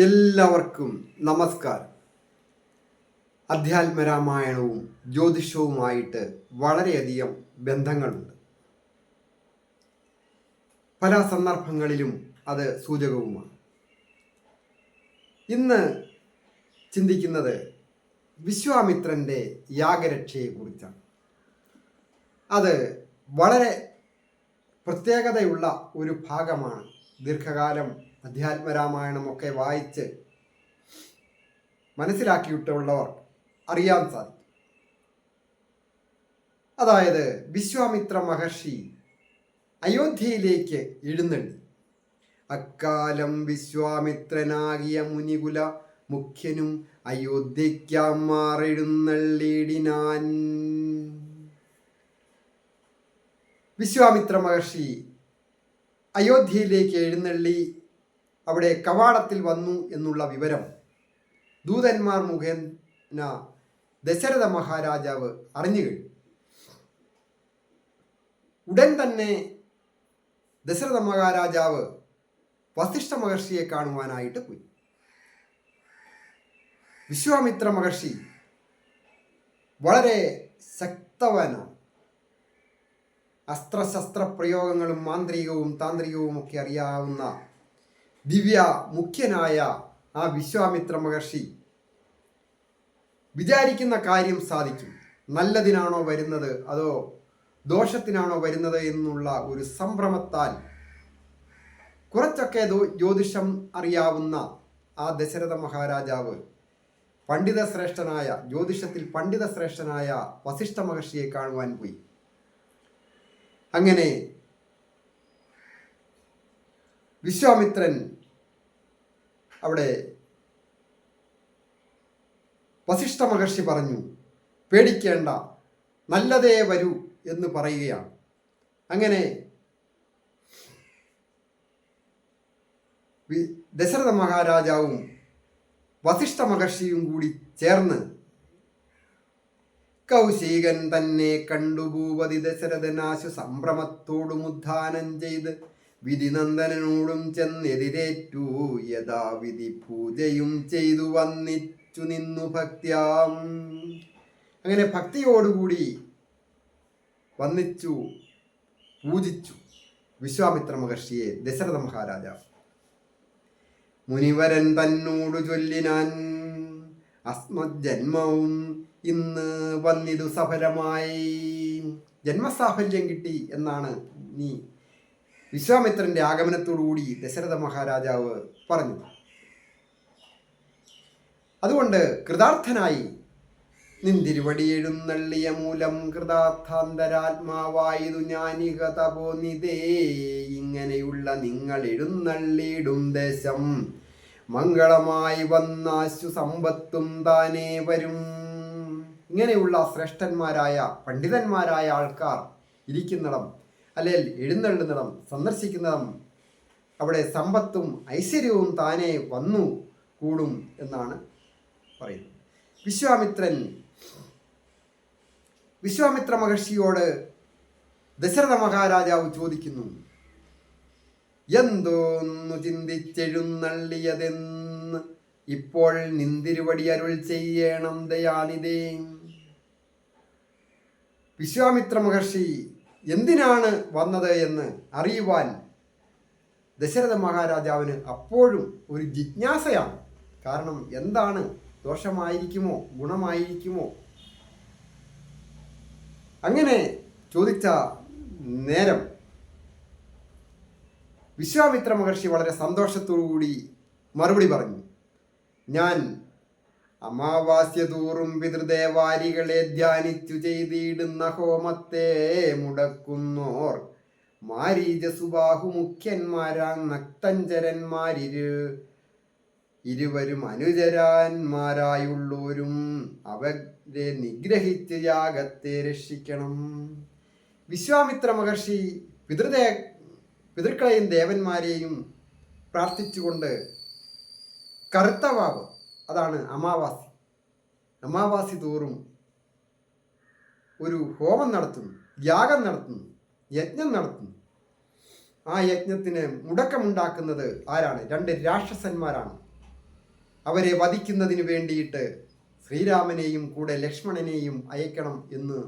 എല്ലാവർക്കും നമസ്കാരം. അധ്യാത്മരാമായണവും ജ്യോതിഷവുമായിട്ട് വളരെയധികം ബന്ധങ്ങളുണ്ട്. പല സന്ദർഭങ്ങളിലും അത് സൂചകവുമാണ്. ഇന്ന് ചിന്തിക്കുന്നത് വിശ്വാമിത്രൻ്റെ യാഗരക്ഷയെക്കുറിച്ചാണ്. അത് വളരെ പ്രത്യേകതയുള്ള ഒരു ഭാഗമാണ്. ദീർഘകാലം അധ്യാത്മരാമായണമൊക്കെ വായിച്ച് മനസ്സിലാക്കിയിട്ടുള്ളവർ അറിയാൻ സാധിക്കും. അതായത് വിശ്വാമിത്ര മഹർഷി അയോധ്യയിലേക്ക് എഴുന്നള്ളി. അക്കാലം വിശ്വാമിത്രനാകിയ മുനികുല മുഖ്യനും അയോധ്യയ്ക്കാമാറെഴുന്നള്ളിയിടിനാൻ. വിശ്വാമിത്ര മഹർഷി അയോധ്യയിലേക്ക് എഴുന്നള്ളി അവിടെ കവാടത്തിൽ വന്നു എന്നുള്ള വിവരം ദൂതന്മാർ മുഖേന ദശരഥ മഹാരാജാവ് അറിഞ്ഞു കഴിഞ്ഞു. ഉടൻ തന്നെ ദശരഥ മഹാരാജാവ് വസിഷ്ഠ മഹർഷിയെ കാണുവാനായിട്ട് പോയി. വിശ്വാമിത്ര മഹർഷി വളരെ ശക്തവാനാണ്. അസ്ത്രശസ്ത്ര പ്രയോഗങ്ങളും മാന്ത്രികവും താന്ത്രികവും ഒക്കെ അറിയാവുന്ന ദിവ്യ മുഖ്യനായ ആ വിശ്വാമിത്ര മഹർഷി വിചാരിക്കുന്ന കാര്യം സാധിക്കും. നല്ലതിനാണോ വരുന്നത് അതോ ദോഷത്തിനാണോ വരുന്നത് എന്നുള്ള ഒരു സംഭ്രമത്താൽ കുറച്ചൊക്കെ ജ്യോതിഷം അറിയാവുന്ന ആ ദശരഥ മഹാരാജാവ് ജ്യോതിഷത്തിൽ പണ്ഡിത ശ്രേഷ്ഠനായ വസിഷ്ഠ മഹർഷിയെ കാണുവാൻ പോയി. അങ്ങനെ വിശ്വാമിത്രൻ അവിടെ വസിഷ്ഠ മഹർഷി പറഞ്ഞു, പേടിക്കേണ്ട, നല്ലതേ വരൂ എന്ന് പറയുകയാണ്. അങ്ങനെ ദശരഥ മഹാരാജാവും വസിഷ്ഠ മഹർഷിയും കൂടി ചേർന്ന് കൗശികൻ തന്നെ കണ്ടു ഭൂപതി ദശരഥനാശു സംഭ്രമത്തോടും ഉദ്ധാനം ചെയ്ത് വിധിനന്ദനോടും ചെന്നെതിരേറ്റു. യഥാവിധി പൂജയും ചെയ്തു വന്നിച്ചു നിന്നു ഭക്ത്യാം. അങ്ങനെ ഭക്തിയോടുകൂടി വന്നിച്ചു പൂജിച്ചു വിശ്വാമിത്ര മഹർഷിയെ ദശരഥ മഹാരാജാവ്. മുനിവരൻ തന്നോട് ചൊല്ലിനാൻ, അസ്മജ്ജന്മവും ഇന്ന് വന്നിതു സഫലമായി. ജന്മസാഫല്യം കിട്ടി എന്നാണ് നീ വിശ്വാമിത്രന്റെ ആഗമനത്തോടുകൂടി ദശരഥ മഹാരാജാവ് പറഞ്ഞു. അതുകൊണ്ട് കൃതാർത്ഥനായി നിന്തിരുവടി എഴുന്നള്ളിയ മൂലം കൃതാർത്ഥാന്തരാത്മാവായതു ഞാനിക തപോനിതേ. ഇങ്ങനെയുള്ള നിങ്ങൾ എഴുന്നള്ളിയിടും ദേശം മംഗളമായി വന്നാശു സമ്പത്തും താനേ വരും. ഇങ്ങനെയുള്ള ശ്രേഷ്ഠന്മാരായ പണ്ഡിതന്മാരായ ആൾക്കാർ ഇരിക്കുന്നിടം, അല്ലെങ്കിൽ എഴുന്നള്ളുന്നിടം, സന്ദർശിക്കുന്നിടം അവിടെ സമ്പത്തും ഐശ്വര്യവും താനേ വന്നു കൂടും എന്നാണ് പറയുന്നത്. വിശ്വാമിത്ര മഹർഷിയോട് ദശരഥ മഹാരാജാവ് ചോദിക്കുന്നു, എന്തോന്നു ചിന്തിച്ചെഴുന്നള്ളിയതെന്ന് ഇപ്പോൾ നിന്തിരുവടി അരുൾ ചെയ്യണം ദയാനിതേ. വിശ്വാമിത്ര മഹർഷി എന്തിനാണ് വന്നത് എന്ന് അറിയുവാൻ ദശരഥ മഹാരാജാവിന് അപ്പോഴും ഒരു ജിജ്ഞാസയാണ്. കാരണം എന്താണ്, ദോഷമായിരിക്കുമോ ഗുണമായിരിക്കുമോ? അങ്ങനെ ചോദിച്ച നേരം വിശ്വാമിത്ര മഹർഷി വളരെ സന്തോഷത്തോടുകൂടി മറുപടി പറഞ്ഞു, ഞാൻ അമാവാസ്യ തോറും പിതൃദേവാരികളെ ധ്യാനിച്ചു ചെയ്തിടുന്ന ഹോമത്തെ മുടക്കുന്നോർ മാരീചസുബാഹു മുഖ്യന്മാരാം ഇരുവരും അനുചരന്മാരായുള്ളോരും അവരെ നിഗ്രഹിച്ച് യാഗത്തെ രക്ഷിക്കണം. വിശ്വാമിത്ര മഹർഷി പിതൃക്കളെയും ദേവന്മാരെയും പ്രാർത്ഥിച്ചുകൊണ്ട് കറുത്തവാവ്, അതാണ് അമാവാസി തോറും ഒരു ഹോമം നടത്തുന്നു, യാഗം നടത്തുന്നു, യജ്ഞം നടത്തുന്നു. ആ യജ്ഞത്തിന് മുടക്കമുണ്ടാക്കുന്നത് ആരാണ്? രണ്ട് രാക്ഷസന്മാരാണ്. അവരെ വധിക്കുന്നതിന് വേണ്ടിയിട്ട് ശ്രീരാമനെയും കൂടെ ലക്ഷ്മണനെയും അയക്കണം എന്ന്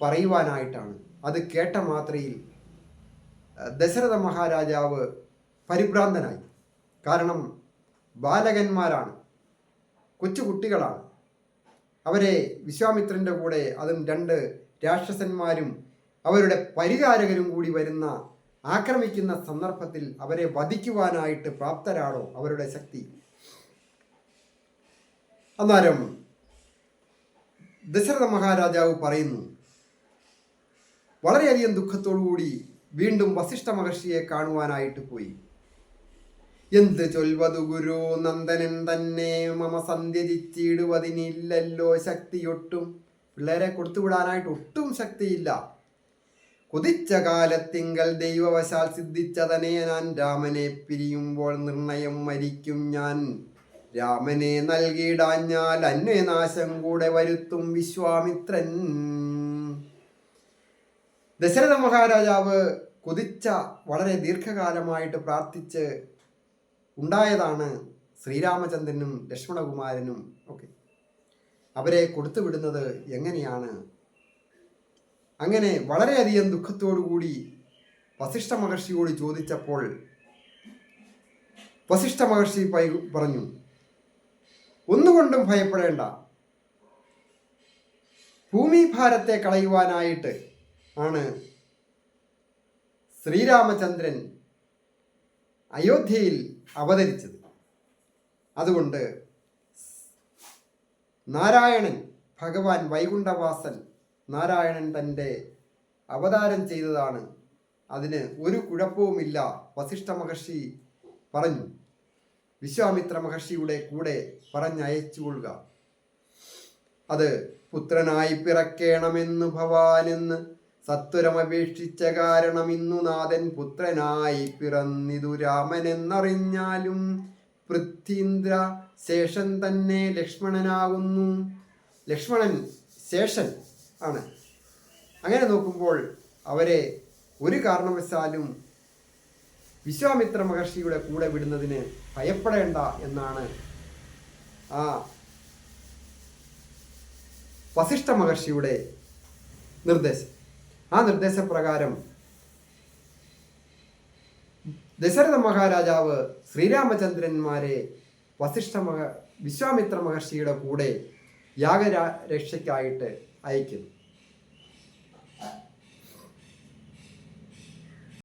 പറയുവാനായിട്ടാണ്. അത് കേട്ട മാത്രയിൽ ദശരഥ മഹാരാജാവ് പരിഭ്രാന്തനായി. കാരണം ബാലകന്മാരാണ്, കൊച്ചുകുട്ടികളാണ്. അവരെ വിശ്വാമിത്രൻ്റെ കൂടെ, അതും 2 രാക്ഷസന്മാരും അവരുടെ പരിചാരകരും കൂടി വരുന്ന ആക്രമിക്കുന്ന സന്ദർഭത്തിൽ അവരെ വധിക്കുവാനായിട്ട് പ്രാപ്തരാണോ അവരുടെ ശക്തി? അന്നേരം ദശരഥ മഹാരാജാവ് പറയുന്നു, വളരെയധികം ദുഃഖത്തോടുകൂടി വീണ്ടും വസിഷ്ഠ മഹർഷിയെ കാണുവാനായിട്ട് പോയി. എന്ത് ചൊൽവതു ഗുരു, നന്ദനൻ തന്നെ മമ സന്ധ്യജിച്ചിടുവതിനില്ലല്ലോ ശക്തിയൊട്ടും. പിള്ളേരെ കൊടുത്തുവിടാനായിട്ട് ഒട്ടും ശക്തിയില്ല. കൊതിച്ച കാലത്തിങ്കൽ ദൈവവശാൽ സിദ്ധിച്ചതനെ ഞാൻ രാമനെ പിരിയുമ്പോൾ നിർണയം മരിക്കും ഞാൻ. രാമനെ നൽകിയിടാഞ്ഞാൽ അന്വനാശം കൂടെ വരുത്തും വിശ്വാമിത്രൻ. ദശരഥ മഹാരാജാവ് കൊതിച്ച വളരെ ദീർഘകാലമായിട്ട് പ്രാർത്ഥിച്ച് ഉണ്ടായതാണ് ശ്രീരാമചന്ദ്രനും ലക്ഷ്മണകുമാരനും ഒക്കെ. അവരെ കൊടുത്തുവിടുന്നത് എങ്ങനെയാണ്? അങ്ങനെ വളരെയധികം ദുഃഖത്തോടുകൂടി വസിഷ്ഠ മഹർഷിയോട് ചോദിച്ചപ്പോൾ വസിഷ്ഠ മഹർഷി പറഞ്ഞു, ഒന്നുകൊണ്ടും ഭയപ്പെടേണ്ട. ഭൂമിഭാരത്തെ കളയുവാനായിട്ട് ആണ് ശ്രീരാമചന്ദ്രൻ അയോധ്യയിൽ അവതരിച്ചത്. അതുകൊണ്ട് നാരായണൻ, ഭഗവാൻ വൈകുണ്ഠവാസൻ നാരായണൻ തൻ്റെ അവതാരം ചെയ്തതാണ്. അതിന് ഒരു കുഴപ്പവുമില്ല. വസിഷ്ഠ മഹർഷി പറഞ്ഞു, വിശ്വാമിത്ര മഹർഷിയുടെ കൂടെ പറഞ്ഞയച്ചുകൊള്ളുക. അത് പുത്രനായി പിറക്കേണമെന്നു ഭവാനെന്ന് സത്വരമപേക്ഷിച്ച കാരണം ഇന്നു നാഥൻ പുത്രനായി പിറന്നിതു രാമനെന്നറിഞ്ഞാലും പൃഥ്വീന്ദ്ര ശേഷൻ തന്നെ ലക്ഷ്മണനാകുന്നു. ലക്ഷ്മണൻ ശേഷൻ ആണ്. അങ്ങനെ നോക്കുമ്പോൾ അവരെ ഒരു കാരണവശാലും വിശ്വാമിത്ര മഹർഷിയുടെ കൂടെ വിടുന്നതിന് ഭയപ്പെടേണ്ട എന്നാണ് ആ വസിഷ്ഠ മഹർഷിയുടെ നിർദ്ദേശം. ആ നിർദ്ദേശപ്രകാരം ദശരഥ മഹാരാജാവ് ശ്രീരാമചന്ദ്രന്മാരെ വിശ്വാമിത്ര മഹർഷിയുടെ കൂടെ യാഗരക്ഷയ്ക്കായിട്ട് അയക്കുന്നു.